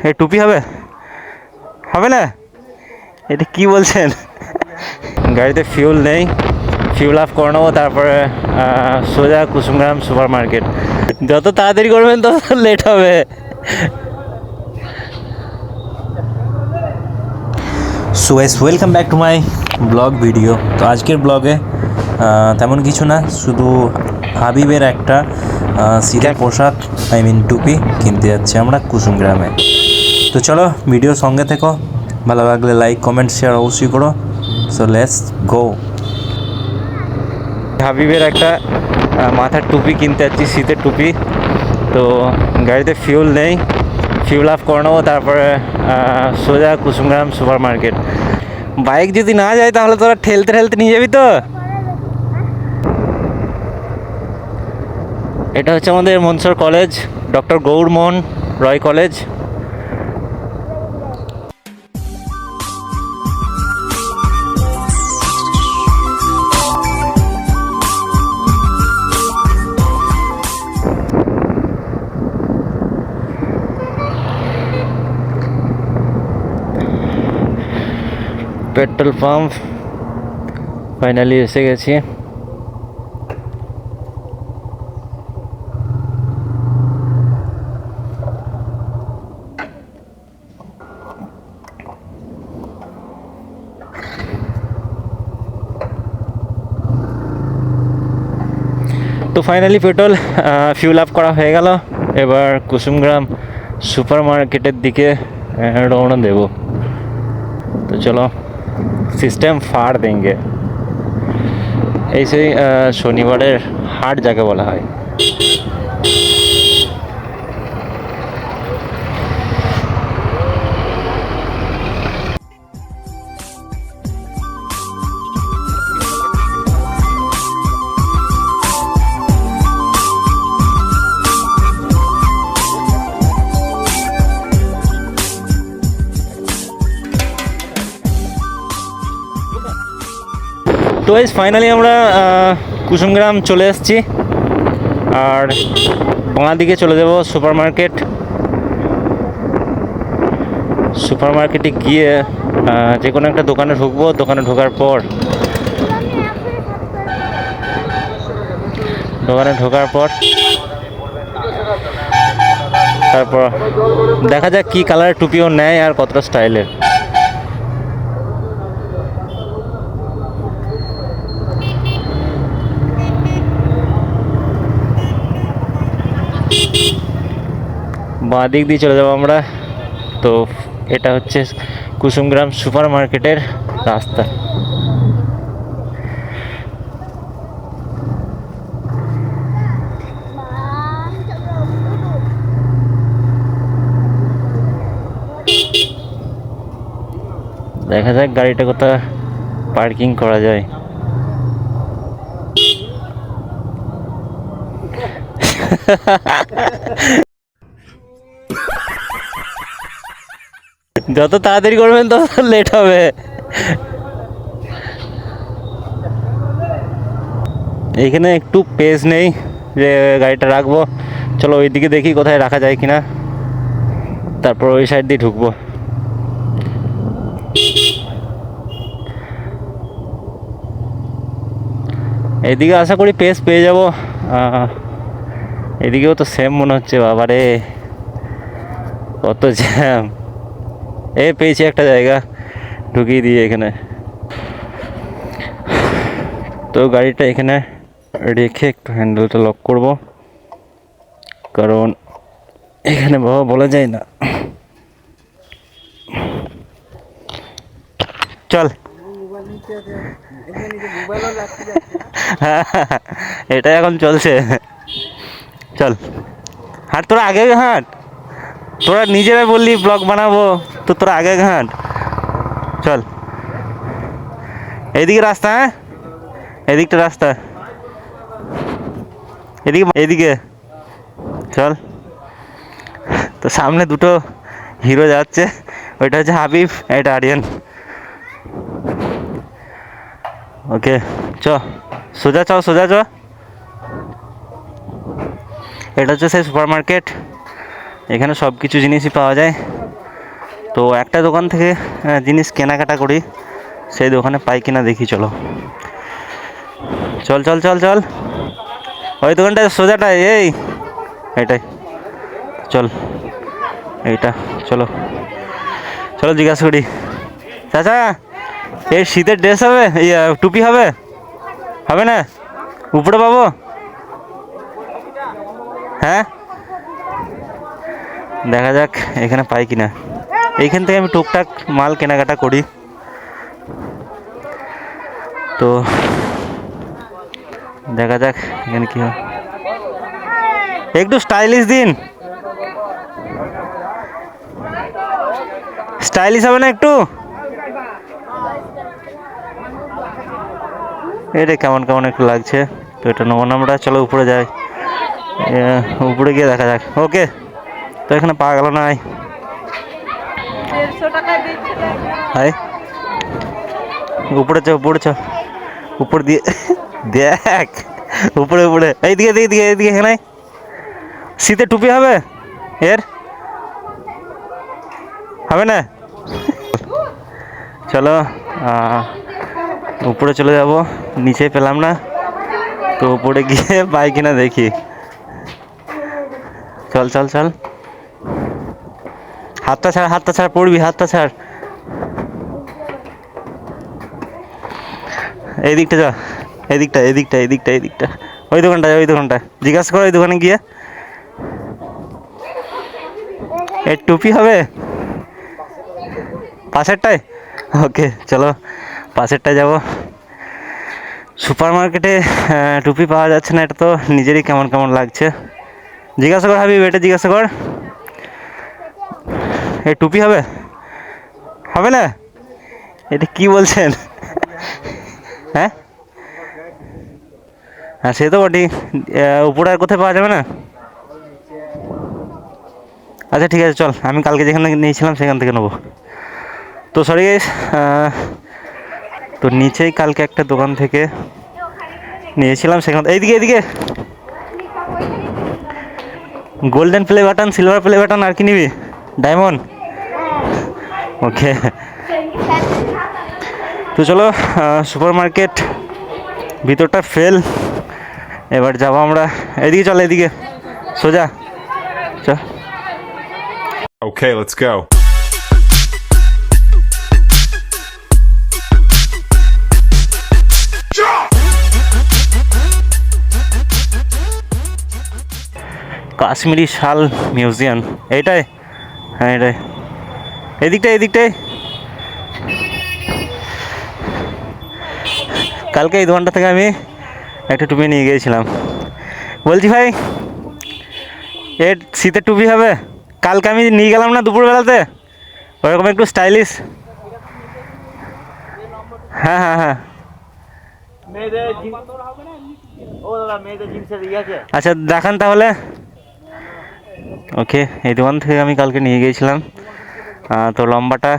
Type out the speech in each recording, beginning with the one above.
এই টুপি হবে হবে না? এটা কি বলছেন? গাড়িতে ফিউল নেই, ফিউল আপ করে নেবো, তারপরে সোজা কুসুমগ্রাম সুপার মার্কেট। যত তাড়াতাড়ি করবেন তত লেট হবে। So guys, welcome back to my blog video. তো আজকের ব্লগে তেমন কিছু না, শুধু হাবিবের একটা শীতের পোশাক, আই মিন টুপি কিনতে যাচ্ছি আমরা কুসুমগ্রামে। তো চলো ভিডিওর সঙ্গে থেকো, ভালো লাগলে লাইক কমেন্ট শেয়ার অবশ্যই করো। So let's go. হাবিবের একটা মাথার টুপি কিনতে যাচ্ছি, শীতের টুপি। তো গাড়িতে ফিউল নেই, ফিউল আপ করে নেবো, তারপরে সোজা কুসুমগ্রাম সুপার মার্কেট। বাইক যদি না যায় তাহলে তোরা ঠেলতে ঠেলতে নিয়ে যাবি তো। এটা হচ্ছে আমাদের মনসর কলেজ, ডক্টর গৌরমোহন রয় কলেজ। পেট্রোল পাম্প ফাইনালি এসে গেছি। তো ফাইনালি পেট্রোল ফিউল আপ করা হয়ে গেল। এবার কুসুমগ্রাম সুপার মার্কেটের দিকে রওনা দেব। তো চলো, সিস্টেম ফাড় দেंगे। এই সেই শনিবারের হাট যাকে বলা হয়। তো এই ফাইনালি আমরা কুসুমগ্রাম চলে এসেছি, আর বাঁ দিকে চলে যাব সুপার মার্কেট। সুপার মার্কেটে গিয়ে যে কোনো একটা দোকানে ঢুকবো। দোকানে ঢোকার পর তারপর দেখা যাক কী কালারের টুপিও নেয় আর কতটা স্টাইলের। বাঁ দিক দিয়ে চলে যাবো আমরা। তো এটা হচ্ছে কুসুমগ্রাম সুপার মার্কেটের রাস্তা। দেখা যাক গাড়িটা কোথায় পার্কিং করা যায়। যত তাড়াতাড়ি করবেন তত লেট হবে। এইখানে একটু পেস নেই যে গাড়িটা রাখবো। চলো ওইদিকে দেখি কোথায় রাখা যায় কিনা, তারপর ওই সাইড দিয়ে ঢুকবো। এদিকে আশা করি পেস পেয়ে যাব। এদিকেও তো সেম মনে হচ্ছে। বাবারে কত জ্যাম! পেয়েছি একটা জায়গা, ঢুকিয়ে দিয়ে এখানে। তো গাড়িটা এখানে রেখে একটু হ্যান্ডেলটা লক করব, কারণ এখানে বাবা বলা যায় না। চল, হ্যাঁ এটা এখন চলছে। চল হাঁট, তোরা আগে হাঁট। তোরা নিজেরাই বললি ব্লগ বানাবো, তো তোরা আগে হাঁট। চল, এইদিকে রাস্তা, হ্যাঁ এদিকটা রাস্তা, এদিকে চল। তো সামনে দুটো হিরো যাচ্ছে, ওইটা হচ্ছে হাবিব, এটা আরিয়ান। ওকে চ, সোজা চ, সোজা চ। এটা হচ্ছে সেই সুপার মার্কেট, এখানে সব কিছু জিনিসই পাওয়া যায়। তো একটা দোকান থেকে জিনিস কেনাকাটা করি, সেই দোকানে পাই কিনা দেখি। চলো চল চল চল চল, ওই দোকানটা সোজাটা, এইটাই, চল এইটা, চলো চলো জিজ্ঞাসা করি। চাচা, এই শীতের ড্রেস হবে, টুপি হবে? হবে না? উপরে পাবো? হ্যাঁ, দেখা যাক এখানে পাই কিনা। এইখান থেকে আমি টুকটাক মাল কেনাকাটা করি, তো দেখা যাক এখানে কি হয়। একটু স্টাইলিশ দিন, স্টাইলিশ হবে না একটু? এটা কেমন কেমন একটু লাগছে, তো এটা নেবো না আমরা। চলো উপরে যাই, উপরে গিয়ে দেখা যাক। ওকে, তো এখানে পাওয়া গেল না। হাই, উপরে চ, উপরে চ, উপর দিয়ে দেখ, উপরে উপরে, এইদিকে এইদিকে এইদিকে। এখানে শীতে টুপি হবে? এর হবে না? চলো উপরে চলে যাব, নিচে পেলাম না, তো উপরে গিয়ে পাই কিনা দেখি। চল চল চল, হাতটা ছাড়, হাতটা ছাড়, পড়বি, হাতটা ছাড়। এই দিকটা যা, এদিকটা এদিকটা এদিকটা এদিকটা, ওই দোকানটা, ওই দোকানটা জিজ্ঞাসা করো, ওই দোকানে গিয়ে। এর টুপি হবে পাশেরটায়? ওকে চলো পাশেরটায় যাব। সুপার মার্কেটে টুপি পাওয়া যাচ্ছে না, এটা তো নিজেরই কেমন কেমন লাগছে। জিজ্ঞাসা কর হাবিব, এটা জিজ্ঞাসা কর, এই টুপি হবে? হবে না? এটা কি বলছেন? হ্যাঁ হ্যাঁ, সে তো বটি, উপরে আর কোথায় পাওয়া যাবে না? আচ্ছা ঠিক আছে, চল আমি কালকে যেখানে নিয়েছিলাম সেখান থেকে নেবো। তো সরি গাইস, তো নিচেই কালকে একটা দোকান থেকে নিয়েছিলাম, সেখান এইদিকে এইদিকে, golden play button, silver play button, আর কি নিবি? ডায়মন্ড? ওকে, তো চলো সুপার মার্কেট ভিতরটা ফেল, এবার যাবো আমরা। এদিকে চল, এদিকে সোজা চ। Okay, let's go. কাশ্মীরি শাল মিউজিয়াম, এইটাই? হ্যাঁ এটাই, এদিকটাই এদিকটাই। কালকে এই দোকানটা থেকে আমি একটা টুপি নিয়ে গিয়েছিলাম। বলছি ভাই, এর শীতের টুপি হবে? কালকে আমি নিয়ে গেলাম না দুপুরবেলাতে, ওরকম একটু স্টাইলিশ। হ্যাঁ হ্যাঁ হ্যাঁ, আচ্ছা দেখান তাহলে। ওকে, এই দোকান থেকে আমি কালকে নিয়ে গিয়েছিলাম, তো লম্বাটা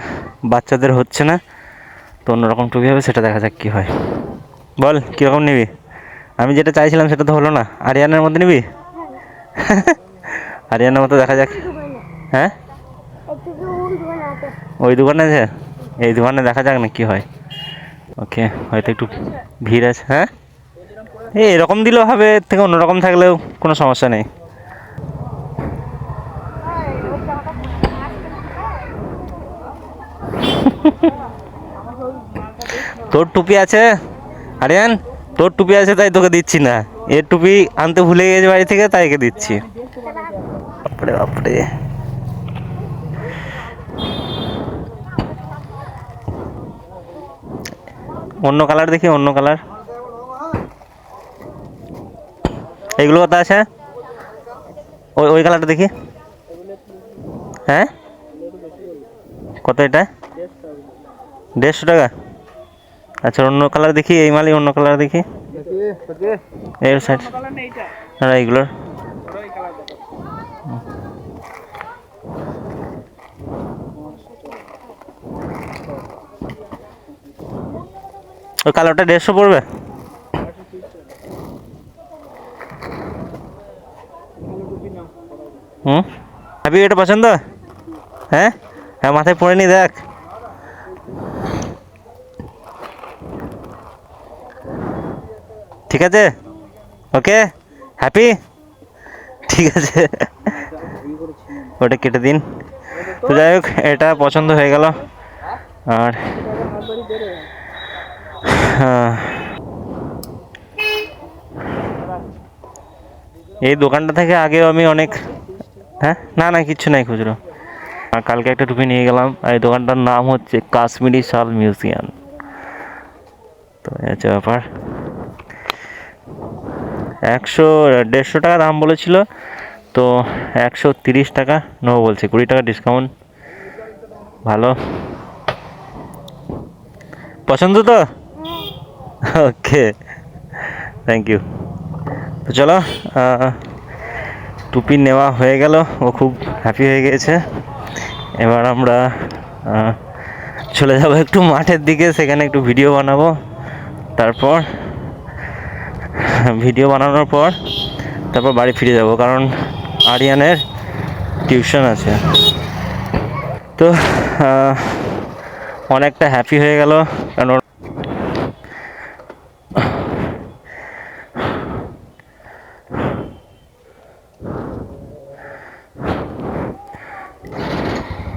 বাচ্চাদের হচ্ছে না, তো অন্যরকম টুপি হবে, সেটা দেখা যাক কী হয়। বল কীরকম নিবি? আমি যেটা চাইছিলাম সেটা তো হলো না। আরিয়ানের মধ্যে নিবি? আরিয়ানের মতো দেখা যাক। হ্যাঁ, ওই দোকানে আছে, এই দোকানে দেখা যাক না কি হয়। ওকে, হয়তো একটু ভিড় আছে। হ্যাঁ, এরকম দিলেও হবে, এর থেকে অন্যরকম থাকলেও কোনো সমস্যা নেই। তোর টুপি আছে আরিয়ান, তোর টুপি আছে তাই তোকে দিচ্ছি না, এর টুপি আনতে ভুলে গেছে বাড়ি থেকে, তাই একে দিচ্ছি। বাপরে বাপরে, অন্য কালার দেখি, অন্য কালার। এইগুলো কত আছে? ওই ওই কালারটা দেখি। হ্যাঁ কত এটা? 150 টাকা? আচ্ছা অন্য কালার দেখি, এই মালই অন্য কালার দেখি, এর সাইড না এইগুলোর। ওই কালারটা 150 পড়বে? হুম, আপনি এটা পছন্দ? হ্যাঁ, হ্যাঁ মাথায় পড়ে নি দেখ। ঠিক আছে, ওকে, হ্যাপি, ঠিক আছে। ওটা কেটে দিন। তো যাই হোক, এটা পছন্দ হয়ে গেল। আর এই দোকানটা থেকে আগেও আমি অনেক, হ্যাঁ না না কিচ্ছু নাই খুচরো। আর কালকে একটা টুপি নিয়ে গেলাম, আর এই দোকানটার নাম হচ্ছে কাশ্মীরি শাল মিউজিয়াম। তো এই হচ্ছে ব্যাপার। 150 টাকা দাম বলেছিল, তো 130 টাকা নেবো বলছে, 20 টাকা ডিসকাউন্ট। ভালো, পছন্দ তো? ওকে, থ্যাংক ইউ। তো চলো, টুপি নেওয়া হয়ে গেল, ও খুব হ্যাপি হয়ে গিয়েছে। এবার আমরা চলে যাব একটু মাঠের দিকে, সেখানে একটু ভিডিও বানাবো। তারপর ভিডিও বানানোর পর তারপর বাড়ি ফিরে যাব, কারণ আরিয়ানের টিউশন আছে। তো অনেকটা হ্যাপি হয়ে গেল, কারণ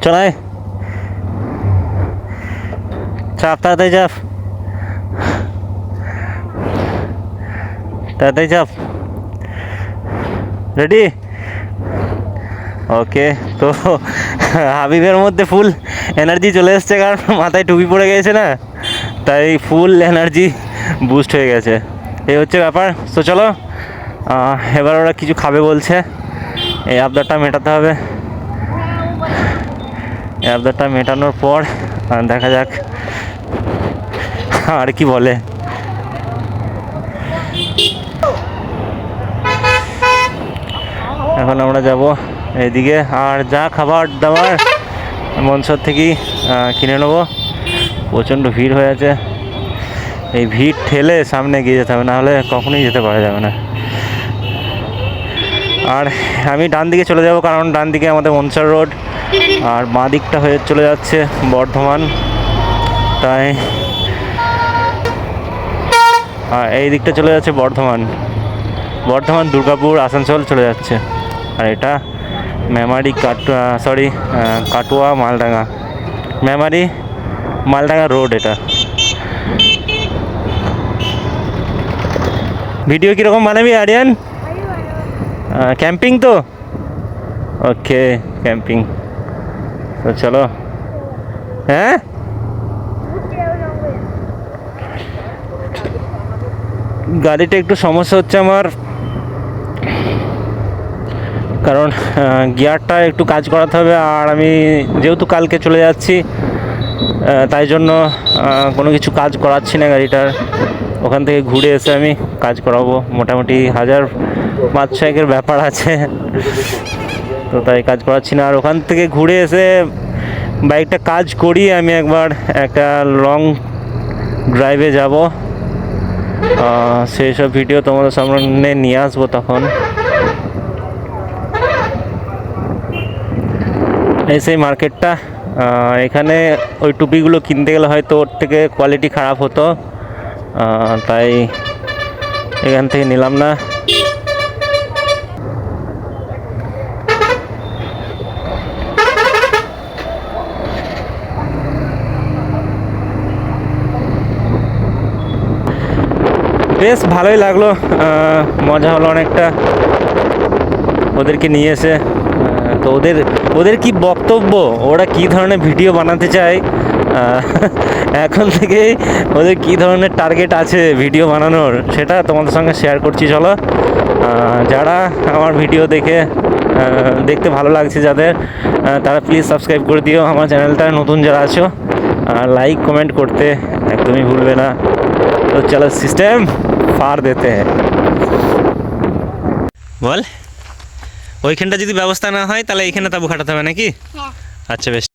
চলাই চাপ, তাড়াতাড়ি চাপ, তাড়াতাড়ি চাপ। রেডি? ওকে। তো হাবিবের মধ্যে ফুল এনার্জি চলে এসছে, কারণ মাথায় টুপি পড়ে গেছে না, তাই ফুল এনার্জি বুস্ট হয়ে গেছে। এই হচ্ছে ব্যাপার। তো চলো, এবার ওরা কিছু খাবে বলছে, এই আবদারটা মেটাতে হবে। এই আবদারটা মেটানোর পর দেখা যাক আর কি বলে। এখন আমরা যাব এইদিকে, আর যা খাবার দাবার মনসর থেকেই কিনে নেবো। প্রচণ্ড ভিড় হয়ে আছে, এই ভিড় ঠেলে সামনে গিয়ে যেতে হবে, নাহলে কখনোই যেতে পারা যাবে না। আর আমি ডান দিকে চলে যাব, কারণ ডান দিকে আমাদের মনসর রোড, আর বাঁ দিকটা হয়ে চলে যাচ্ছে বর্ধমান। তাই এই দিকটা চলে যাচ্ছে বর্ধমান, দুর্গাপুর, আসানসোল চলে যাচ্ছে। আর এটা মেমারি কাটোয়া মালডাঙ্গা, মেমারি মালডাঙ্গা রোড এটা। ভিডিও কীরকম বানাবি আরিয়ান? ক্যাম্পিং তো? ওকে, ক্যাম্পিং। তো চলো। হ্যাঁ, গাড়িটা একটু সমস্যা হচ্ছে আমার, কারণ গিয়ারটা একটু কাজ করাতে হবে। আর আমি যেহেতু কালকে চলে যাচ্ছি, তাই জন্য কোনো কিছু কাজ করাচ্ছি না গাড়িটার। ওখান থেকে ঘুরে এসে আমি কাজ করাবো, মোটামুটি 1000-500 ব্যাপার আছে, তো তাই কাজ করাচ্ছি না। আর ওখান থেকে ঘুরে এসে বাইকটা কাজ করিয়ে আমি একবার একটা লং ড্রাইভে যাব, সেই সব ভিডিও তোমাদের সামনে নিয়ে আসবো তখন। এই সেই মার্কেটটা, এখানে ওই টুপিগুলো কিনতে গেলে হয়তো ওর থেকে কোয়ালিটি খারাপ হতো, তাই এখান থেকে নিলাম না। বেশ ভালোই লাগলো, মজা হলো অনেকটা ওদেরকে নিয়ে এসে। তো ওদের কি বক্তব্য, ওরা কি ধরনের ভিডিও বানাতে চায়, এখন থেকেই ওদের কি ধরনের টার্গেট আছে ভিডিও বানানোর, সেটা তোমাদের সঙ্গে শেয়ার করছি। চলো, যারা আমার ভিডিও দেখতে ভালো লাগছে যাদের, তারা প্লিজ সাবস্ক্রাইব করে দিও আমার চ্যানেলটা। নতুন যারা আছো, লাইক কমেন্ট করতে একদমই ভুলবে না। তো চলো, সিস্টেম ফার দেতে হ্যাঁ। বল, ওইখানটা যদি ব্যবস্থা না হয় তাহলে এইখানে তাবু খাটাতে হবে নাকি? আচ্ছা বেশ।